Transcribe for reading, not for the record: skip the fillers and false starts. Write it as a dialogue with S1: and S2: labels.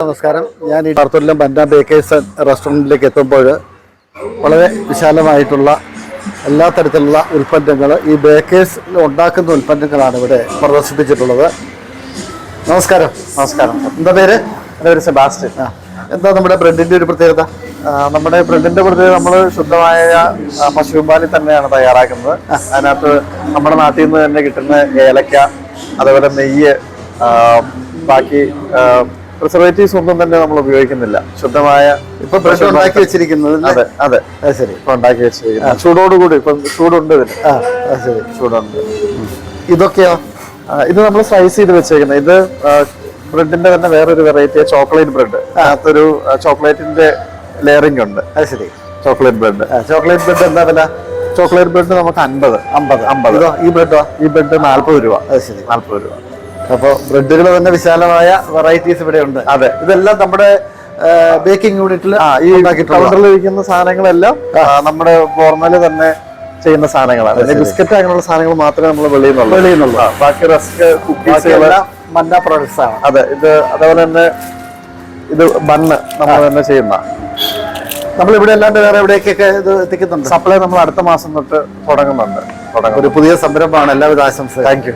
S1: നമസ്കാരം. ഞാൻ ഈ പാർത്തൂരിലും ബന്ന ബേക്കേഴ്സ് റെസ്റ്റോറൻറ്റിലേക്ക് എത്തുമ്പോൾ വളരെ വിശാലമായിട്ടുള്ള എല്ലാ തരത്തിലുള്ള ഉൽപ്പന്നങ്ങൾ ഈ ബേക്കേഴ്സ് ഉണ്ടാക്കുന്ന ഉൽപ്പന്നങ്ങളാണ് ഇവിടെ പ്രദർശിപ്പിച്ചിട്ടുള്ളത്. നമസ്കാരം.
S2: നമസ്കാരം.
S1: എന്താ പേര്?
S2: എൻ്റെ പേര് സെബാസ്റ്റ്യൻ.
S1: എന്താ നമ്മുടെ ബ്രെഡിൻ്റെ ഒരു പ്രത്യേകത?
S2: നമ്മുടെ ബ്രെഡിൻ്റെ പ്രത്യേകത നമ്മൾ ശുദ്ധമായ പശുപാലിൽ തന്നെയാണ് തയ്യാറാക്കുന്നത്. അതിനകത്ത് നമ്മുടെ നാട്ടിൽ നിന്ന് തന്നെ കിട്ടുന്ന ഏലക്ക, അതുപോലെ നെയ്യ്, ബാക്കി പ്രിസർവേറ്റീവ്സ് ഒന്നും തന്നെ നമ്മൾ ഉപയോഗിക്കുന്നില്ല. ശുദ്ധമായ
S1: ഇപ്പൊ ബ്രെഡ് ഉണ്ടാക്കി വെച്ചിരിക്കുന്നത്.
S2: അതെ അതെ
S1: ശരി.
S2: ഇപ്പൊ ഉണ്ടാക്കി വെച്ചിരിക്കുന്നത് ചൂടോടുകൂടി. ഇപ്പം ചൂടുണ്ട് ഇതിന്.
S1: ശരി,
S2: ചൂടുണ്ട്.
S1: ഇതൊക്കെയോ?
S2: ഇത് നമ്മൾ സ്ലൈസ് ചെയ്ത് വെച്ചേക്കുന്നത്. ഇത് ബ്രെഡിന്റെ തന്നെ വേറൊരു വെറൈറ്റി ചോക്ലേറ്റ് ബ്രെഡ്. അതിനകത്തൊരു ചോക്ലേറ്റിന്റെ ലെയറിംഗ് ഉണ്ട്.
S1: അത് ശരി.
S2: Chocolate bread.
S1: ചോക്ലേറ്റ് ബ്രെഡ് എന്താ വില?
S2: ചോക്ലേറ്റ് ബ്രെഡ് നമുക്ക് 50.
S1: ഈ ബ്രെഡോ?
S2: ഈ ബ്രെഡ് 40 രൂപ.
S1: അത് ശരി,
S2: 40 രൂപ.
S1: അപ്പോൾ ബ്രെഡുകൾ തന്നെ വിശാലമായ വെറൈറ്റീസ് ഇവിടെ ഉണ്ട്.
S2: അതെ,
S1: ഇതെല്ലാം നമ്മുടെ ബേക്കിംഗ് യൂണിറ്റിൽ
S2: ഈ കൗണ്ടറിൽ ഇരിക്കുന്ന സാധനങ്ങളെല്ലാം നമ്മുടെ ഫോർമല് തന്നെ ചെയ്യുന്ന സാധനങ്ങളാണ്. ബിസ്ക്കറ്റ് അങ്ങനെയുള്ള സാധനങ്ങൾ മാത്രമേ നമ്മൾ വെളിയിൽ നിന്നുള്ളൂ. ബാക്കി റസ്ക്, കുക്കീസ്
S1: മന്ന പ്രോഡക്ട്സ് ആണ്.
S2: അതെ. ഇത് അതേപോലെ തന്നെ ഇത് ബണ്ണ് നമ്മൾ തന്നെ ചെയ്യുന്ന.
S1: നമ്മളിവിടെ അല്ലാണ്ട് വേറെ എവിടേക്കൊക്കെ ഇത് എത്തിക്കുന്നുണ്ട്?
S2: സപ്ലൈ നമ്മൾ അടുത്ത മാസം തൊട്ട് തുടങ്ങുന്നുണ്ട്.
S1: ഒരു പുതിയ സംരംഭമാണ്. എല്ലാവിധ ആശംസ.
S2: Thank you.